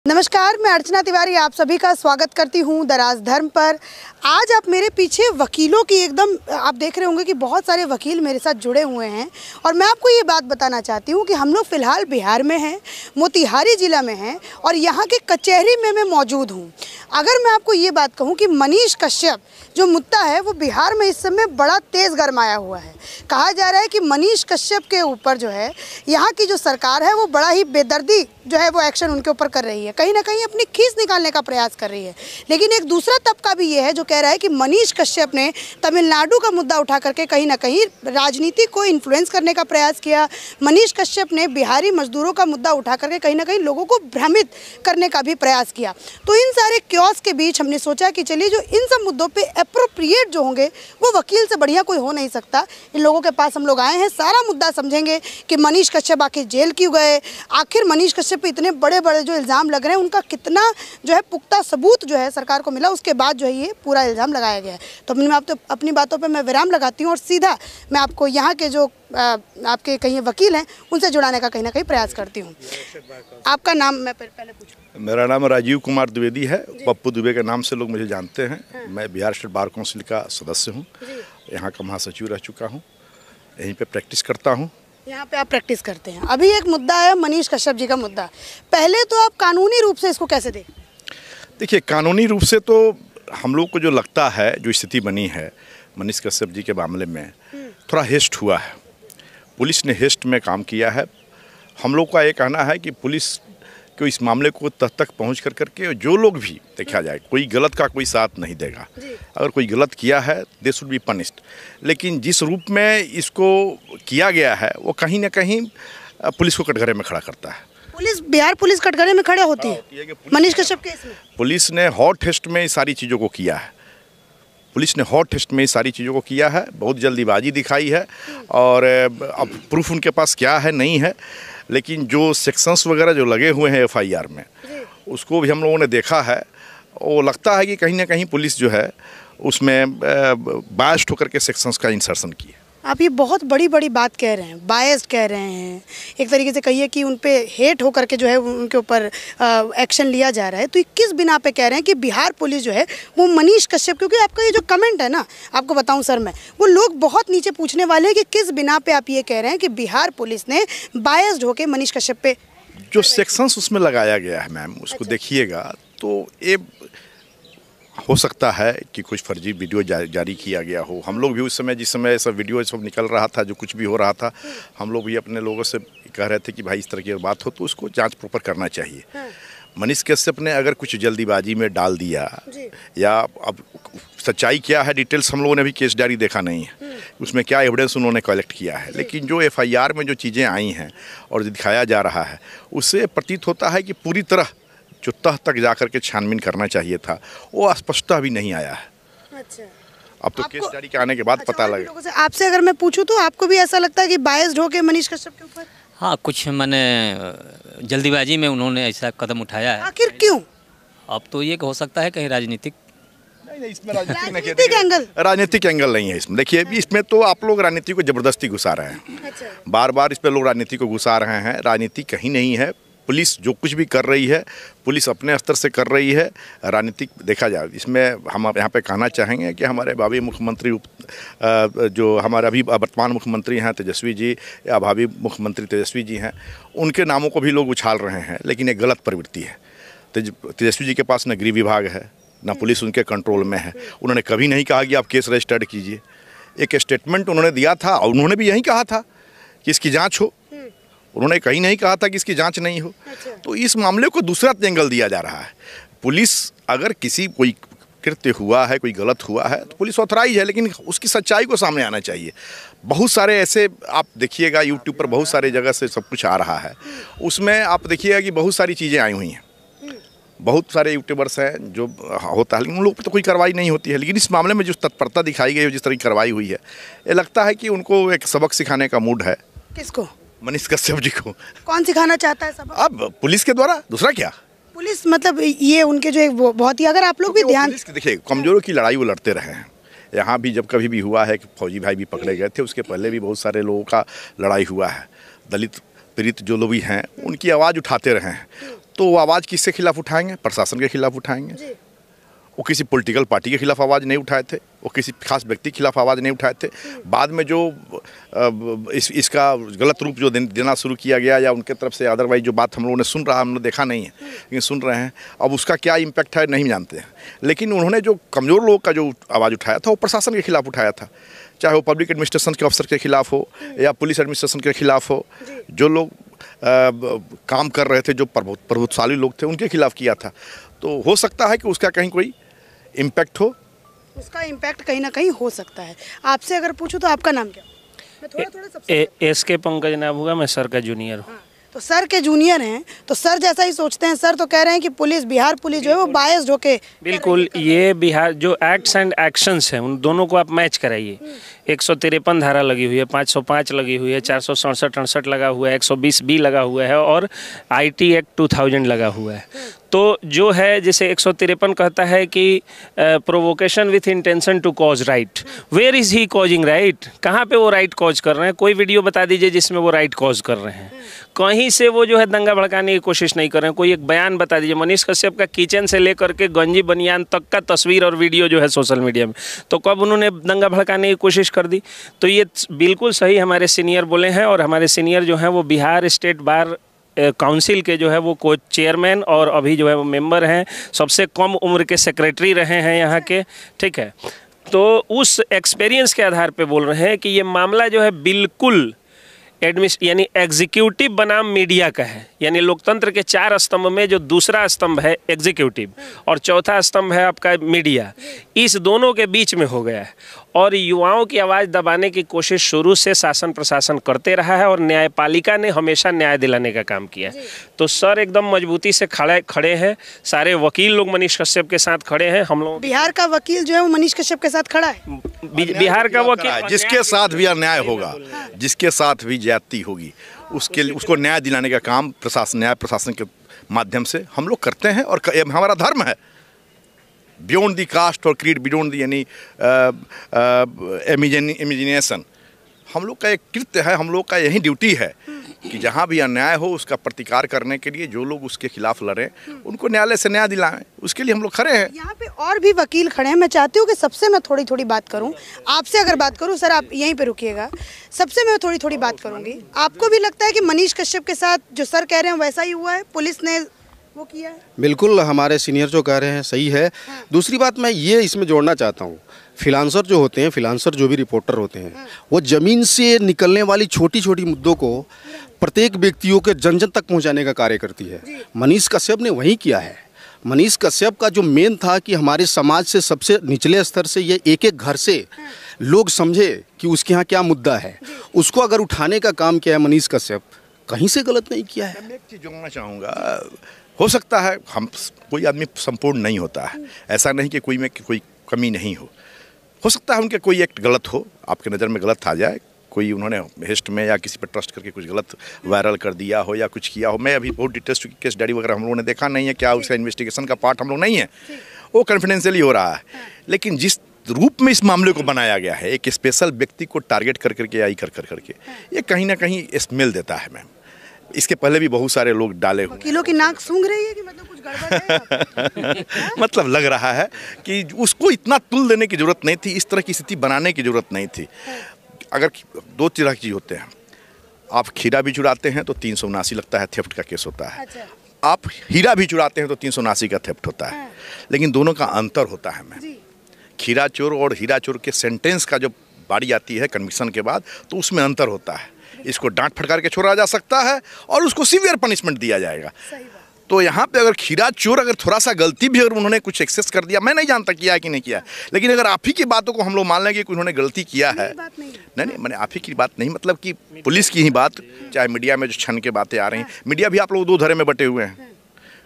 नमस्कार, मैं अर्चना तिवारी आप सभी का स्वागत करती हूं दराज धर्म पर। आज आप मेरे पीछे वकीलों की एकदम आप देख रहे होंगे कि बहुत सारे वकील मेरे साथ जुड़े हुए हैं और मैं आपको ये बात बताना चाहती हूं कि हम लोग फ़िलहाल बिहार में हैं, मोतिहारी ज़िला में हैं और यहाँ के कचहरी में मैं मौजूद हूँ। अगर मैं आपको ये बात कहूँ कि मनीष कश्यप जो मुद्दा है वो बिहार में इस समय बड़ा तेज़ गरमाया हुआ है। कहा जा रहा है कि मनीष कश्यप के ऊपर जो है यहाँ की जो सरकार है वो बड़ा ही बेदर्दी जो है वो एक्शन उनके ऊपर कर रही है, कहीं ना कहीं अपनी खींच निकालने का प्रयास कर रही है। लेकिन एक दूसरा तबका भी ये है जो कह रहा है कि मनीष कश्यप ने तमिलनाडु का मुद्दा उठा करके कहीं ना कहीं राजनीति को इन्फ्लुएंस करने का प्रयास किया। मनीष कश्यप ने बिहारी मजदूरों का मुद्दा उठा करके कहीं ना कहीं लोगों को भ्रमित करने का भी प्रयास किया। तो इन सारे क्योस के बीच हमने सोचा कि चलिए जो इन सब मुद्दों पर एप्रोप्रिएट जो होंगे वो वकील से बढ़िया कोई हो नहीं सकता। इन लोगों के पास हम लोग आए हैं, सारा मुद्दा समझेंगे कि मनीष कश्यप आखिर जेल क्यों गए, आखिर मनीष कश्यप पे इतने बड़े बड़े जो इल्ज़ाम लग रहे हैं उनका कितना जो है पुख्ता सबूत जो है सरकार को मिला, उसके बाद जो है ये पूरा इल्ज़ाम लगाया गया है। तो अपनी बातों पे मैं विराम लगाती हूँ और सीधा मैं आपको यहाँ के जो आपके कहीं वकील हैं उनसे जुड़ाने का कहीं ना कहीं प्रयास करती हूँ। आपका नाम मैं पहले पूछूँ? मेरा नाम राजीव कुमार द्विवेदी है, पप्पू दुबे के नाम से लोग मुझे जानते हैं। मैं बिहार स्टेट बार काउंसिल का सदस्य हूँ, यहाँ का महासचिव रह चुका हूँ, यहीं पे प्रैक्टिस करता हूँ। यहाँ पे आप प्रैक्टिस करते हैं। अभी एक मुद्दा है मनीष कश्यप जी का मुद्दा, पहले तो आप कानूनी रूप से इसको कैसे देखें? देखिए, कानूनी रूप से तो हम लोग को जो लगता है, जो स्थिति बनी है मनीष कश्यप जी के मामले में, थोड़ा हेस्ट हुआ है। पुलिस ने हेस्ट में काम किया है। हम लोग का ये कहना है कि पुलिस को इस मामले को तह तक पहुँच करके जो लोग भी देखा जाए, कोई गलत का कोई साथ नहीं देगा। अगर कोई गलत किया है दे शुड बी पनिश्ड। लेकिन जिस रूप में इसको किया गया है वो कहीं ना कहीं पुलिस को कटघरे में खड़ा करता है। बिहार पुलिस कटघरे में खड़े होती है मनीष कश्यप केस में। पुलिस ने हॉट टेस्ट में सारी चीज़ों को किया है। पुलिस ने हॉट टेस्ट में सारी चीज़ों को किया है, बहुत जल्दीबाजी दिखाई है और अब प्रूफ उनके पास क्या है नहीं है। लेकिन जो सेक्शंस वगैरह जो लगे हुए हैं एफआईआर में, उसको भी हम लोगों ने देखा है। वो लगता है कि कहीं ना कहीं पुलिस जो है उसमें बायस्ड होकर के सेक्शंस का इंसर्शन किया। आप ये बहुत बड़ी बात कह रहे हैं, बायस्ड कह रहे हैं, एक तरीके से कहिए कि उन पे हेट होकर के जो है उनके ऊपर एक्शन लिया जा रहा है। तो ये किस बिना पे कह रहे हैं कि बिहार पुलिस जो है वो मनीष कश्यप, क्योंकि आपका ये जो कमेंट है ना, आपको बताऊं सर मैं, वो लोग बहुत नीचे पूछने वाले हैं कि किस बिना पे आप ये कह रहे हैं कि बिहार पुलिस ने बायस्ड होकर मनीष कश्यप पे जो सेक्शंस उसमें लगाया गया है मैम, उसको देखिएगा तो ये हो सकता है कि कुछ फर्जी वीडियो जारी किया गया हो। हम लोग भी उस समय, जिस समय ऐसा वीडियो सब निकल रहा था, जो कुछ भी हो रहा था, हम लोग भी अपने लोगों से कह रहे थे कि भाई इस तरह की बात हो तो उसको जांच प्रॉपर करना चाहिए। मनीष कश्यप ने अगर कुछ जल्दीबाजी में डाल दिया या अब सच्चाई क्या है डिटेल्स हम लोगों ने भी केस डायरी देखा नहीं है, उसमें क्या एविडेंस उन्होंने कलेक्ट किया है। लेकिन जो एफआईआर में जो चीज़ें आई हैं और जो दिखाया जा रहा है, उससे प्रतीत होता है कि पूरी तरह जो तह तक जाकर के छानबीन करना चाहिए था वो स्पष्टता भी नहीं आया है। अच्छा, अब तो केस डायरी के आने के बाद पता लगे। आपसे अगर मैं पूछूं तो आपको भी ऐसा लगता है कि बायस्ड होके मनीष कश्यप के ऊपर? हाँ, कुछ मैंने जल्दीबाजी में उन्होंने ऐसा कदम उठाया है। आखिर क्यों? अब तो ये हो सकता है कहीं राजनीतिक नहीं, इसमें राजनीतिक एंगल नहीं है इसमें। देखिए, इसमें तो आप लोग राजनीति को जबरदस्ती घुसा रहे हैं। बार बार इस पर लोग राजनीति को घुसा रहे हैं। राजनीति कहीं नहीं है। पुलिस जो कुछ भी कर रही है, पुलिस अपने स्तर से कर रही है। राजनीतिक देखा जाए इसमें हम यहाँ पे कहना चाहेंगे कि हमारे भावी मुख्यमंत्री जो हमारे अभी वर्तमान मुख्यमंत्री हैं तेजस्वी जी, या भावी मुख्यमंत्री तेजस्वी जी हैं, उनके नामों को भी लोग उछाल रहे हैं। लेकिन एक गलत प्रवृत्ति है। तेजस्वी जी के पास न गृह विभाग है, ना पुलिस उनके कंट्रोल में है। उन्होंने कभी नहीं कहा कि आप केस रजिस्टर्ड कीजिए। एक स्टेटमेंट उन्होंने दिया था और उन्होंने भी यही कहा था कि इसकी जांच हो। उन्होंने कहीं नहीं कहा था कि इसकी जांच नहीं हो। तो इस मामले को दूसरा एंगल दिया जा रहा है। पुलिस अगर कोई कृत्य हुआ है, कोई गलत हुआ है तो पुलिस ऑथराइज है, लेकिन उसकी सच्चाई को सामने आना चाहिए। बहुत सारे ऐसे आप देखिएगा यूट्यूब पर बहुत सारे जगह से सब कुछ आ रहा है, उसमें आप देखिएगा कि बहुत सारी चीज़ें आई हुई हैं। बहुत सारे यूट्यूबर्स हैं जो होता है, लेकिन उन लोग पर तो कोई कार्रवाई नहीं होती है। लेकिन इस मामले में जो तत्परता दिखाई गई है, जिस तरह की कार्रवाई हुई है, ये लगता है कि उनको एक सबक सिखाने का मूड है। किसको? मनीष कश्यप जी को। कौन सिखाना चाहता है सबक? अब पुलिस के द्वारा, दूसरा क्या। पुलिस मतलब ये उनके जो एक बहुत ही, अगर आप लोग भी ध्यान देखिए, कमजोरों की लड़ाई वो लड़ते रहे हैं। यहाँ भी जब कभी भी हुआ है कि फौजी भाई भी पकड़े गए थे, उसके पहले भी बहुत सारे लोगों का लड़ाई हुआ है। दलित पीड़ित जो लोग भी हैं उनकी आवाज़ उठाते रहे हैं। तो वो आवाज़ किसके खिलाफ उठाएंगे? प्रशासन के खिलाफ उठाएंगे। वो किसी पॉलिटिकल पार्टी के खिलाफ आवाज़ नहीं उठाए थे, वो किसी खास व्यक्ति के खिलाफ आवाज़ नहीं उठाए थे। बाद में जो इसका गलत रूप जो देना शुरू किया गया या उनके तरफ से अदरवाइज जो बात हम लोगों ने सुन रहा, हम लोग देखा नहीं है लेकिन सुन रहे हैं, अब उसका क्या इम्पैक्ट है नहीं जानते हैं। लेकिन उन्होंने जो कमज़ोर लोगों का जो आवाज़ उठाया था वो प्रशासन के खिलाफ उठाया था, चाहे वो पब्लिक एडमिनिस्ट्रेशन के अफसर के खिलाफ हो या पुलिस एडमिनिस्ट्रेशन के खिलाफ हो। जो लोग काम कर रहे थे, जो प्रभुत्वशाली लोग थे, उनके खिलाफ किया था। तो हो सकता है कि उसका कहीं कोई इम्पैक्ट हो, उसका इम्पैक्ट कहीं ना कहीं हो सकता है। आपसे अगर पूछूं तो आपका नाम क्या? मैं थोड़ा सबसे SK पंकज नाम होगा, मैं सर का जूनियर हूँ। तो सर के जूनियर हैं तो सर जैसा ही सोचते हैं। सर तो कह रहे हैं कि पुलिस, बिहार पुलिस जो है वो बायस्ड होके, बिल्कुल ये बिहार जो एक्ट्स एंड एक्शंस हैं उन दोनों को आप मैच कराइए। 153 धारा लगी हुई है, 505 लगी हुई है, 467-68 लगा हुआ है, 120B लगा हुआ है और IT एक्ट 2000 लगा हुआ है। तो जो है जैसे 153 कहता है कि provocation with intention to cause riot. Where is he causing riot? कहाँ पे वो राइट कॉज कर रहे हैं? कोई वीडियो बता दीजिए जिसमें वो राइट कॉज कर रहे हैं। कहीं से वो जो है दंगा भड़काने की कोशिश नहीं कर रहे हैं। कोई एक बयान बता दीजिए। मनीष कश्यप का किचन से लेकर के गंजी बनियान तक का तस्वीर और वीडियो जो है सोशल मीडिया में, तो कब उन्होंने दंगा भड़काने की कोशिश कर दी? तो ये बिल्कुल सही हमारे सीनियर बोले हैं। और हमारे सीनियर जो हैं वो बिहार स्टेट बार काउंसिल के जो है वो को चेयरमैन और अभी जो है वो मेंबर हैं। सबसे कम उम्र के सेक्रेटरी रहे हैं यहाँ के, ठीक है। तो उस एक्सपीरियंस के आधार पे बोल रहे हैं कि ये मामला जो है बिल्कुल यानी एग्जीक्यूटिव बनाम मीडिया का है। यानी लोकतंत्र के 4 स्तंभ में जो दूसरा स्तंभ है एग्जीक्यूटिव और चौथा स्तंभ है आपका मीडिया, इस दोनों के बीच में हो गया है। और युवाओं की आवाज़ दबाने की कोशिश शुरू से शासन प्रशासन करते रहा है और न्यायपालिका ने हमेशा न्याय दिलाने का काम किया है। तो सर एकदम मजबूती से खड़े हैं। सारे वकील लोग मनीष कश्यप के साथ खड़े हैं। हम लोग बिहार का वकील जो है वो मनीष कश्यप के साथ खड़ा है। बिहार का वकील जिसके साथ भी अन्याय होगा, जिसके साथ भी ज्यादती होगी, उसको न्याय दिलाने का काम न्याय प्रशासन के माध्यम से हम लोग करते हैं और हमारा धर्म है। बियॉन्ड दी कास्ट और क्रीड, बियॉन्ड दी यानी इमेजिनेशन, हम लोग का एक कृत्य है, हम लोग का यही ड्यूटी है कि जहाँ भी अन्याय हो उसका प्रतिकार करने के लिए जो लोग उसके खिलाफ लड़ें उनको न्यायालय से न्याय दिलाएं, उसके लिए हम लोग खड़े हैं। यहाँ पे और भी वकील खड़े हैं। मैं चाहती हूँ कि सबसे मैं थोड़ी बात करूँ। आपसे अगर बात करूँ, सर आप यहीं पे रुकिएगा, सबसे मैं थोड़ी बात करूँगी। आपको भी लगता है कि मनीष कश्यप के साथ जो सर कह रहे हैं वैसा ही हुआ है, पुलिस ने वो किया है? बिल्कुल, हमारे सीनियर जो कह रहे हैं सही है। दूसरी बात मैं ये इसमें जोड़ना चाहता हूँ, फ्रीलांसर जो होते हैं, फ्रीलांसर जो भी रिपोर्टर होते हैं, वो ज़मीन से निकलने वाली छोटी छोटी मुद्दों को प्रत्येक व्यक्तियों के जन जन तक पहुँचाने का कार्य करती है। मनीष कश्यप ने वही किया है। मनीष कश्यप का जो मेन था कि हमारे समाज से सबसे निचले स्तर से ये एक एक घर से लोग समझे कि उसके यहाँ क्या मुद्दा है, उसको अगर उठाने का काम किया है मनीष कश्यप, कहीं से गलत नहीं किया है। मैं एक चीज़ जोड़ना चाहूँगा, हो सकता है हम कोई आदमी संपूर्ण नहीं होता है, ऐसा नहीं कि कोई में कोई कमी नहीं हो सकता है उनके कोई एक्ट गलत हो, आपके नज़र में गलत आ जाए, कोई उन्होंने हिस्ट में या किसी पर ट्रस्ट करके कुछ गलत वायरल कर दिया हो या कुछ किया हो। मैं अभी बहुत डिटेल्स केस स्टडी वगैरह हम लोगों ने देखा नहीं है, क्या उसका इन्वेस्टिगेशन का पार्ट हम लोग नहीं है, वो कॉन्फिडेंशियली हो रहा है। लेकिन जिस रूप में इस मामले को बनाया गया है, एक स्पेशल व्यक्ति को टारगेट कर करके या कर करके, ये कहीं ना कहीं स्मेल देता है मैम। इसके पहले भी बहुत सारे लोग डाले हुए, वकीलों की नाक सूंघ रही है कि मतलब कुछ गड़बड़ है। मतलब लग रहा है कि उसको इतना तुल देने की जरूरत नहीं थी, इस तरह की स्थिति बनाने की जरूरत नहीं थी। अगर 2 तरह की चीज़ होते हैं, आप खीरा भी चुराते हैं तो 379 लगता है, थेफ्ट का केस होता है। अच्छा। आप हीरा भी चुराते हैं तो 379 का थेफ्ट होता है। लेकिन दोनों का अंतर होता है मैम। खीरा चोर और हीरा चोर के सेंटेंस का जब बारी आती है कन्विक्शन के बाद, तो उसमें अंतर होता है। इसको डांट फटकार के छोड़ा जा सकता है और उसको सीवियर पनिशमेंट दिया जाएगा। तो यहाँ पे अगर खीरा चोर अगर थोड़ा सा गलती भी अगर उन्होंने कुछ एक्सेस कर दिया, मैं नहीं जानता किया है कि नहीं किया है, लेकिन अगर आप ही की बातों को हम लोग मान लेंगे कि उन्होंने गलती किया है, नहीं मैंने आप ही की बात नहीं, मतलब कि पुलिस की ही बात, चाहे मीडिया में जो छन के बातें आ रही हैं, मीडिया भी आप लोग 2 धड़े में बटे हुए हैं,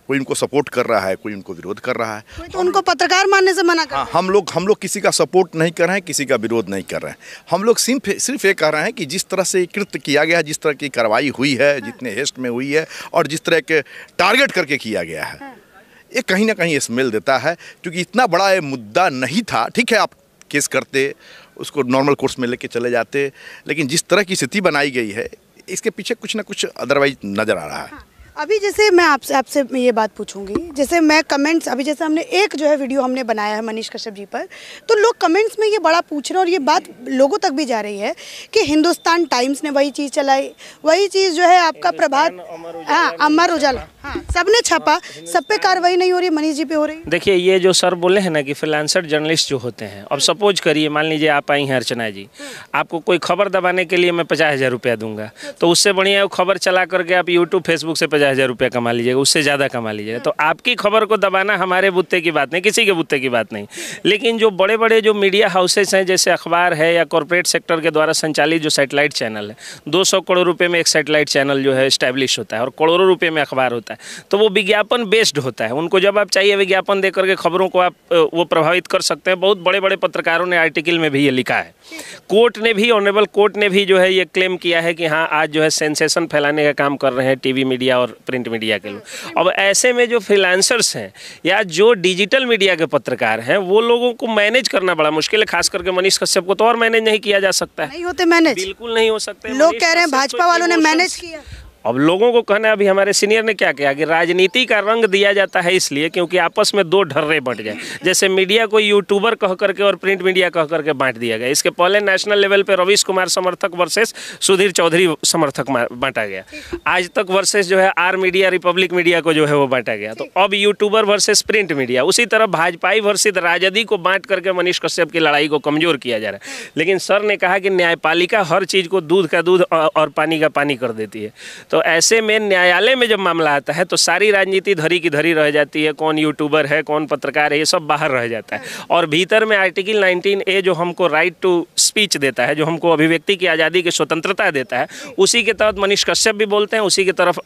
कोई उनको सपोर्ट कर रहा है, कोई उनको विरोध कर रहा है, कोई तो उनको पत्रकार मानने से मना कर रहा है। हम लोग किसी का सपोर्ट नहीं कर रहे हैं, किसी का विरोध नहीं कर रहे हैं। हम लोग सिर्फ ये कह रहे हैं कि जिस तरह से कृत्य किया गया, जिस तरह की कार्रवाई हुई है, जितने हेस्ट में हुई है और जिस तरह के टारगेट करके किया गया है, ये कहीं ना कहीं स्मेल देता है। क्योंकि इतना बड़ा ये मुद्दा नहीं था। ठीक है, आप केस करते, उसको नॉर्मल कोर्स में लेके चले जाते, लेकिन जिस तरह की स्थिति बनाई गई है, इसके पीछे कुछ ना कुछ अदरवाइज नज़र आ रहा है। अभी जैसे मैं आपसे ये बात पूछूंगी, जैसे मैं कमेंट्स अभी जैसे हमने एक जो है वीडियो हमने बनाया है मनीष कश्यप जी पर, तो लोग कमेंट्स में ये बड़ा पूछ रहे हैं और ये बात लोगों तक भी जा रही है कि हिंदुस्तान टाइम्स ने वही चीज़ चलाई, वही चीज़ जो है आपका प्रभात, हाँ अमर उजाला, हाँ सबने छापा, सब पे कार्रवाई नहीं हो रही, मनीष जी पे हो रही। देखिए ये जो सर बोले हैं ना कि फ्रीलांसर जर्नलिस्ट जो होते हैं, अब सपोज करिए मान लीजिए आप आई हैं अर्चना जी, आपको कोई खबर दबाने के लिए मैं 50,000 रुपया दूंगा, तो उससे बढ़िया खबर चला करके आप यूट्यूब फेसबुक से 50,000 रुपया कमा लीजिएगा, उससे ज़्यादा कमा लीजिएगा। तो आपकी खबर को दबाना हमारे बुत्ते की बात नहीं, किसी के बुत्ते की बात नहीं। लेकिन जो बड़े बड़े जो मीडिया हाउसेस हैं, जैसे अखबार है या कॉर्पोरेट सेक्टर के द्वारा संचालित जो सैटेलाइट चैनल है, 200 करोड़ रुपये में एक सैटेलाइट चैनल जो है इस्टेब्लिश होता है और करोड़ों रुपये में अखबार होता है, तो वो विज्ञापन बेस्ड होता है। उनको जब आप चाहिए विज्ञापन दे करके खबरों को आप वो प्रभावित कर सकते हैं। बहुत बड़े बड़े पत्रकारों ने आर्टिकल में भी ये लिखा है। कोर्ट ने भी, ऑनरेबल कोर्ट ने भी जो है ये क्लेम किया है कि हाँ आज जो है सेंसेशन फैलाने का काम कर रहे हैं टीवी मीडिया और प्रिंट मीडिया के लोग। अब ऐसे में जो फ्रीलांसर्स हैं या जो डिजिटल मीडिया के पत्रकार हैं, वो लोगों को मैनेज करना बड़ा मुश्किल है। खास करके मनीष कश्यप को तो और मैनेज नहीं किया जा सकता है। नहीं होते मैनेज, बिल्कुल नहीं हो सकते। लोग कह रहे हैं भाजपा वालों ने मैनेज किया। अब लोगों को कहना है, अभी हमारे सीनियर ने क्या किया कि राजनीति का रंग दिया जाता है इसलिए क्योंकि आपस में दो ढर्रे बंट जाए। जैसे मीडिया को यूट्यूबर कह करके और प्रिंट मीडिया कह करके बांट दिया गया। इसके पहले नेशनल लेवल पे रवीश कुमार समर्थक वर्सेस सुधीर चौधरी समर्थक बांटा गया। आज तक वर्सेस जो है आर मीडिया रिपब्लिक मीडिया को जो है वो बांटा गया। तो अब यूट्यूबर वर्सेस प्रिंट मीडिया, उसी तरह भाजपाई वर्सेस राजदी को बांट करके मनीष कश्यप की लड़ाई को कमजोर किया जा रहा है। लेकिन सर ने कहा कि न्यायपालिका हर चीज़ को दूध का दूध और पानी का पानी कर देती है। तो ऐसे में न्यायालय में जब मामला आता है तो सारी राजनीति धरी की धरी रह जाती है। कौन यूट्यूबर है, कौन पत्रकार है, ये सब बाहर रह जाता है। और भीतर में आर्टिकल 19A जो हमको राइट टू स्पीच देता है, जो हमको अभिव्यक्ति की आज़ादी की स्वतंत्रता देता है, उसी के तहत मनीष कश्यप भी बोलते हैं, उसी के तरफ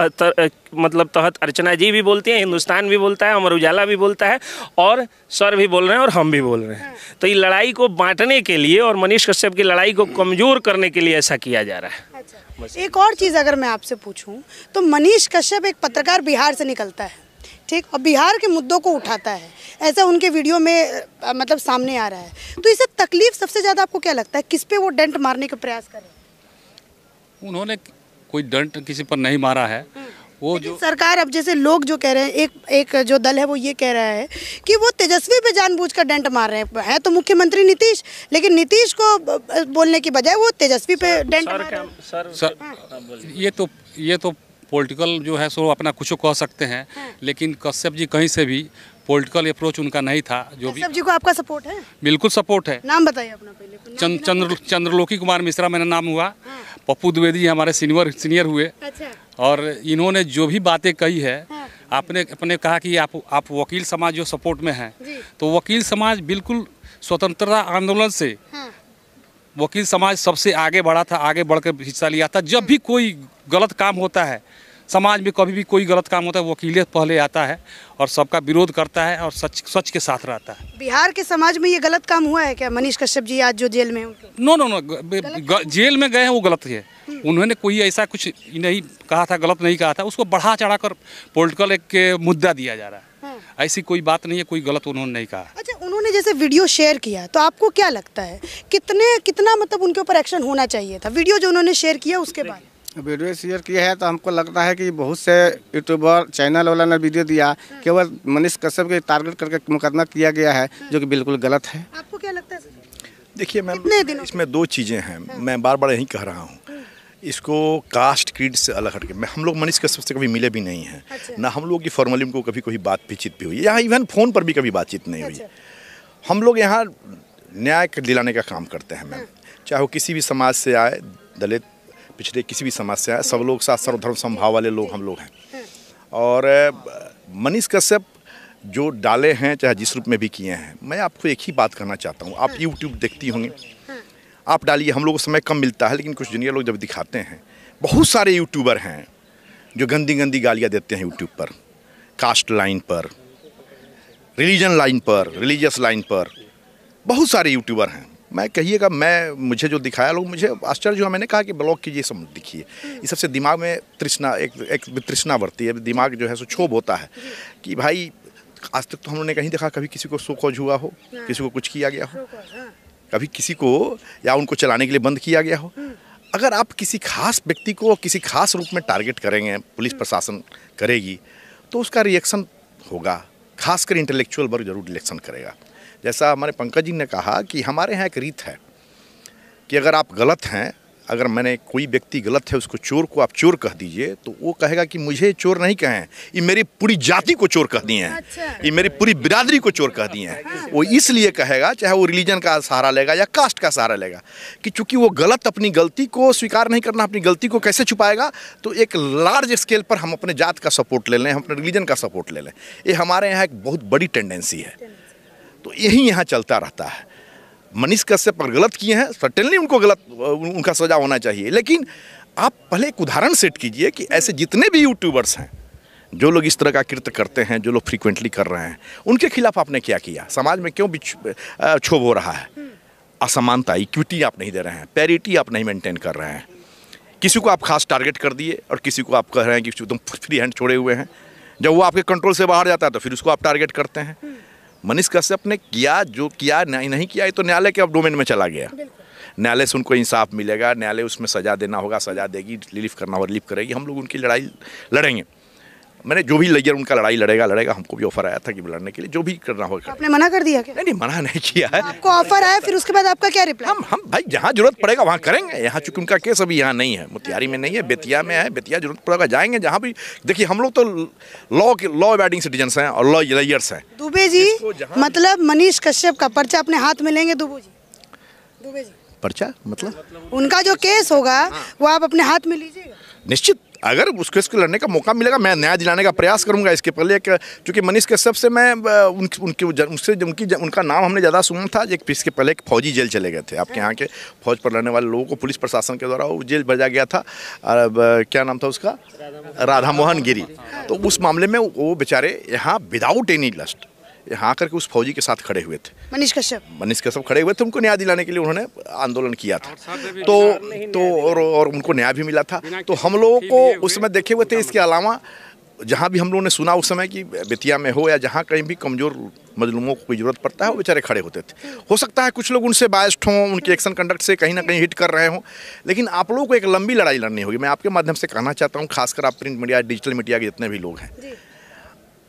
मतलब तहत अर्चना जी भी बोलती हैं, हिंदुस्तान भी बोलता है, अमर उजाला भी बोलता है और सर भी बोल रहे हैं और हम भी बोल रहे हैं। तो ये लड़ाई को बांटने के लिए और मनीष कश्यप की लड़ाई को कमज़ोर करने के लिए ऐसा किया जा रहा है। एक और चीज़ अगर मैं आपसे पूछूं तो मनीष कश्यप एक पत्रकार बिहार से निकलता है, ठीक, और बिहार के मुद्दों को उठाता है, ऐसा उनके वीडियो में मतलब सामने आ रहा है। तो इससे तकलीफ सबसे ज़्यादा आपको क्या लगता है, किस पे वो डंट मारने का प्रयास कर रहे हैं? उन्होंने कोई डंट किसी पर नहीं मारा है। वो जो सरकार, अब जैसे लोग जो कह रहे हैं, एक जो दल है वो ये कह रहा है कि वो तेजस्वी पे जानबूझकर डंट मार रहे हैं। है तो मुख्यमंत्री नीतीश, लेकिन नीतीश को बोलने की बजाय वो तेजस्वी पे डंट मार रहे हैं। सर ये तो पॉलिटिकल जो है सो अपना कुछ कह सकते हैं, लेकिन कश्यप जी कहीं से भी पॉलिटिकल अप्रोच उनका नहीं था। जो भी कश्यप जी को आपका सपोर्ट है? बिल्कुल सपोर्ट है। नाम बताइए अपना पहले। चंद्रलोकी कुमार मिश्रा मेरा नाम हुआ। पप्पू द्विवेदी हमारे सीनियर हुए। अच्छा। और इन्होंने जो भी बातें कही है, आपने अपने कहा कि आप वकील समाज जो सपोर्ट में हैं, तो वकील समाज बिल्कुल स्वतंत्रता आंदोलन से वकील समाज सबसे आगे बढ़ा था, आगे बढ़ कर हिस्सा लिया था। जब भी कोई गलत काम होता है समाज में, कभी भी कोई गलत काम होता है, वकीलियत पहले आता है और सबका विरोध करता है और सच के साथ रहता है। बिहार के समाज में ये गलत काम हुआ है क्या? मनीष कश्यप जी आज जो जेल में हैं, नो जेल में गए हैं वो गलत है। उन्होंने कोई ऐसा कुछ नहीं कहा था, गलत नहीं कहा था। उसको बढ़ा चढ़ा कर पॉलिटिकल एक मुद्दा दिया जा रहा है। ऐसी कोई बात नहीं है, कोई गलत उन्होंने नहीं कहा। अच्छा, उन्होंने जैसे वीडियो शेयर किया तो आपको क्या लगता है कितना मतलब उनके ऊपर एक्शन होना चाहिए था? वीडियो जो उन्होंने शेयर किया उसके बाद वीडियो शेयर किया है तो हमको लगता है कि बहुत से यूट्यूबर चैनल वाला ने वीडियो दिया, केवल मनीष कश्यप के टारगेट करके मुकदमा किया गया है, जो कि बिल्कुल गलत है। आपको क्या लगता है? देखिए मैम, इसमें दो चीज़ें हैं। मैं बार बार यही कह रहा हूँ, इसको कास्ट क्रीड से अलग हटके हम लोग मनीष कश्यप से कभी मिले भी नहीं हैं। अच्छा। ना हम लोग की फॉर्मली उनको कभी कोई बातचीत भी हुई, यहाँ इवन फ़ोन पर भी कभी बातचीत नहीं हुई। हम लोग यहाँ न्याय दिलाने का काम करते हैं मैम, चाहे वो किसी भी समाज से आए, दलित पिछड़े किसी भी समझ से आए, सब लोग साथ सर्वधर्म समभाव वाले लोग हम लोग हैं। और मनीष कश्यप जो डाले हैं, चाहे जिस रूप में भी किए हैं, मैं आपको एक ही बात करना चाहता हूँ। आप यूट्यूब देखती होंगी, आप डालिए। हम लोग को समय कम मिलता है, लेकिन कुछ जूनियर लोग जब दिखाते हैं, बहुत सारे यूट्यूबर हैं जो गंदी गंदी गालियाँ देते हैं यूट्यूब पर, कास्ट लाइन पर, रिलीजन लाइन पर, रिलीजियस लाइन पर, बहुत सारे यूट्यूबर हैं। मैं कहिएगा, मुझे जो दिखाया लोग, मुझे आश्चर्य हुआ। मैंने कहा कि ब्लॉग कीजिए, सब दिखिए। ये सबसे दिमाग में तृष्णा एक तृष्णा बढ़ती है, दिमाग जो है सो क्षोभ होता है कि भाई आज तक तो हम लोगों ने कहीं देखा कभी किसी को शो कॉज हुआ हो, किसी को कुछ किया गया हो, कभी किसी को या उनको चलाने के लिए बंद किया गया हो। अगर आप किसी खास व्यक्ति को किसी खास रूप में टारगेट करेंगे, पुलिस प्रशासन करेगी, तो उसका रिएक्शन होगा। खासकर इंटेलेक्चुअल वर्ग जरूर रिएक्शन करेगा। जैसा हमारे पंकज जी ने कहा कि हमारे यहाँ एक रीत है कि अगर आप गलत हैं, अगर मैंने कोई व्यक्ति गलत है उसको चोर को आप चोर कह दीजिए, तो वो कहेगा कि मुझे चोर नहीं कहें, ये मेरी पूरी जाति को चोर कह दिए हैं। अच्छा। ये मेरी पूरी बिरादरी को चोर कह दिए हैं। वो इसलिए कहेगा, चाहे वो रिलीजन का सहारा लेगा या कास्ट का सहारा लेगा, कि चूंकि वो गलत अपनी गलती को स्वीकार नहीं करना, अपनी गलती को कैसे छुपाएगा, तो एक लार्ज स्केल पर हम अपने जात का सपोर्ट ले लें, हम अपने रिलीजन का सपोर्ट ले लें। ये हमारे यहाँ एक बहुत बड़ी टेंडेंसी है, तो यही यहाँ चलता रहता है। मनीष कश्यप पर गलत किए हैं, सर्टेनली उनको उनका सजा होना चाहिए, लेकिन आप पहले एक उदाहरण सेट कीजिए कि ऐसे जितने भी यूट्यूबर्स हैं जो लोग इस तरह का कृत्य करते हैं, जो लोग फ्रीक्वेंटली कर रहे हैं, उनके खिलाफ आपने क्या किया? समाज में क्यों क्षोभ हो रहा है? असमानता, इक्विटी आप नहीं दे रहे हैं, पैरिटी आप नहीं मेंटेन कर रहे हैं। किसी को आप खास टारगेट कर दिए और किसी को आप कह रहे हैं कि तुम फ्री हैंड छोड़े हुए हैं। जब वो आपके कंट्रोल से बाहर जाता है तो फिर उसको आप टारगेट करते हैं। मनीष कश्यप ने किया जो किया, नहीं किया, ये तो न्यायालय के अब डोमेन में चला गया। न्यायालय से उनको इंसाफ मिलेगा, न्यायालय उसमें सजा देना होगा, सजा देगी, रिलीफ करना होगा, रिलीफ करेगी। हम लोग उनकी लड़ाई लड़ेंगे। मैंने जो भी लड़ियर उनका लड़ाई लड़ेगा, हमको भी ऑफर आया था कि लड़ने के लिए जो भी करना होगा। आपने मना कर दिया क्या? नहीं, मना नहीं किया है। आपको ऑफर आया, फिर उसके बाद आपका क्या रिप्लाई? हम भाई जहाँ जरूरत पड़ेगा वहाँ करेंगे। यहाँ चूंकि उनका केस अभी यहाँ नहीं है, मोतिहारी में नहीं है, बेतिया में है। बेतिया जरूरत पड़ेगा जाएंगे जहाँ भी। देखिए, हम लोग तो लॉ अबाइडिंग सिटीजन्स हैं और लॉयर्स हैं। दुबे जी, मतलब मनीष कश्यप का पर्चा अपने हाथ में लेंगे दुबे जी? पर्चा मतलब उनका जो केस होगा वो आप अपने हाथ में लीजिएगा? निश्चित, अगर उस केस को लड़ने का मौका मिलेगा, मैं न्याय दिलाने का प्रयास करूंगा। इसके पहले चूंकि मनीष कश्यप से मैं उनका नाम हमने ज़्यादा सुना था। इसके पहले एक फौजी जेल चले गए थे। आपके यहाँ के फौज पर लड़ने वाले लोगों को पुलिस प्रशासन के द्वारा वो जेल भेजा गया था। क्या नाम था उसका? राधा मोहन गिरी। तो उस मामले में वो बेचारे यहाँ विदाउट एनी लस्ट यहाँ आकर के उस फौजी के साथ खड़े हुए थे। मनीष कश्यप खड़े हुए थे, उनको न्याय दिलाने के लिए उन्होंने आंदोलन किया था। और उनको न्याय भी मिला था। तो हम लोगों को उस समय देखे हुए थे। इसके अलावा जहाँ भी हम लोगों ने सुना उस समय कि बेतिया में हो या जहाँ कहीं भी कमज़ोर मजलूमों को कोई ज़रूरत पड़ता है, वो बेचारे खड़े होते थे। हो सकता है कुछ लोग उनसे बायस्ड हों, उनके एक्शन कंडक्ट से कहीं ना कहीं हिट कर रहे हों, लेकिन आप लोगों को एक लंबी लड़ाई लड़नी होगी। मैं आपके माध्यम से कहना चाहता हूँ, खासकर आप प्रिंट मीडिया, डिजिटल मीडिया के जितने भी लोग हैं,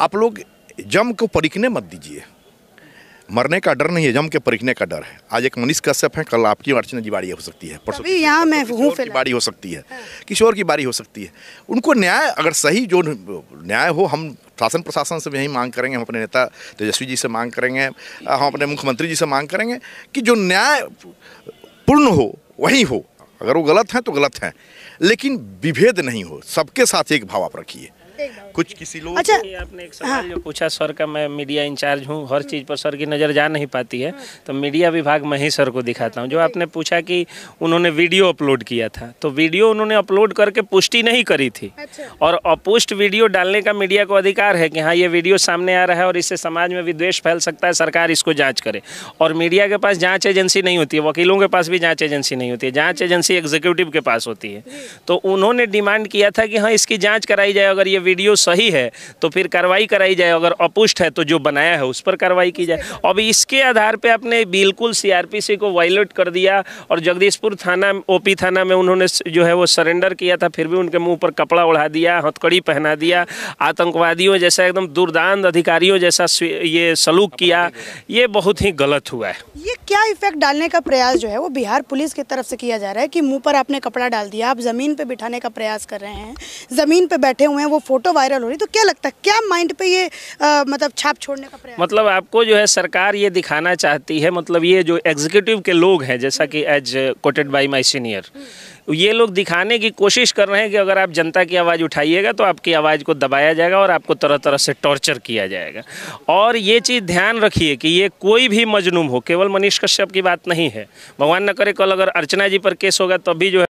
आप लोग जम को परखने मत दीजिए। मरने का डर नहीं है, जम के परखने का डर है। आज एक मनीष कश्यप है, कल आपकी अर्चना जी बारी हो सकती है, परसों यहाँ मैं की बारी हो सकती है, किशोर की बारी हो सकती है। उनको न्याय अगर सही जो न्याय हो, हम शासन प्रशासन से यही मांग करेंगे, हम अपने नेता तेजस्वी जी से मांग करेंगे, हम अपने मुख्यमंत्री जी से मांग करेंगे कि जो न्याय पूर्ण हो वही हो। अगर वो गलत हैं तो गलत हैं, लेकिन विभेद नहीं हो, सबके साथ एक भाव आप रखिए। कुछ किसी लोग अच्छा, आपने एक सवाल जो पूछा सर का, मैं मीडिया इंचार्ज हूँ, हर चीज़ पर सर की नज़र जा नहीं पाती है, तो मीडिया विभाग में ही सर को दिखाता हूँ। जो आपने पूछा कि उन्होंने वीडियो अपलोड किया था, तो वीडियो उन्होंने अपलोड करके पुष्टि नहीं करी थी। और अपुष्ट वीडियो डालने का मीडिया को अधिकार है कि हाँ, ये वीडियो सामने आ रहा है और इससे समाज में विद्वेष फैल सकता है, सरकार इसको जाँच करे। और मीडिया के पास जाँच एजेंसी नहीं होती है, वकीलों के पास भी जाँच एजेंसी नहीं होती है, जाँच एजेंसी एग्जीक्यूटिव के पास होती है। तो उन्होंने डिमांड किया था कि हाँ, इसकी जाँच कराई जाए, अगर ये वीडियो सही है तो फिर कार्रवाई कराई जाए, अगर अपुष्ट है तो जो बनाया है उस पर कार्रवाई की जाए। अब इसके आधार पे आपने बिल्कुल सीआरपीसी को वायलेट कर दिया और जगदीशपुर थाना, ओपी थाना में उन्होंने जो है वो सरेंडर किया था, फिर भी उनके मुंह पर कपड़ा ओढ़ा दिया, हथकड़ी पहना दिया, आतंकवादियों जैसा एकदम दुर्दांत अधिकारियों जैसा ये सलूक किया। ये बहुत ही गलत हुआ है। ये क्या इफेक्ट डालने का प्रयास जो है वो बिहार पुलिस की तरफ से किया जा रहा है कि मुंह पर आपने कपड़ा डाल दिया, आप जमीन पे बिठाने का प्रयास कर रहे हैं, जमीन पे बैठे हुए हैं, वो फोटो वायरल हो रही, तो क्या लगता है क्या माइंड पे ये मतलब छाप छोड़ने का प्रयास? मतलब आपको जो है सरकार ये दिखाना चाहती है, मतलब ये जो एग्जीक्यूटिव के लोग हैं, जैसा कि as quoted by my senior, ये लोग दिखाने की कोशिश कर रहे हैं कि अगर आप जनता की आवाज़ उठाइएगा तो आपकी आवाज़ को दबाया जाएगा और आपको तरह तरह से टॉर्चर किया जाएगा। और ये चीज़ ध्यान रखिए कि ये कोई भी मजलूम हो, केवल मनीष कश्यप की बात नहीं है। भगवान न करे कल अगर अर्चना जी पर केस होगा तब भी जो है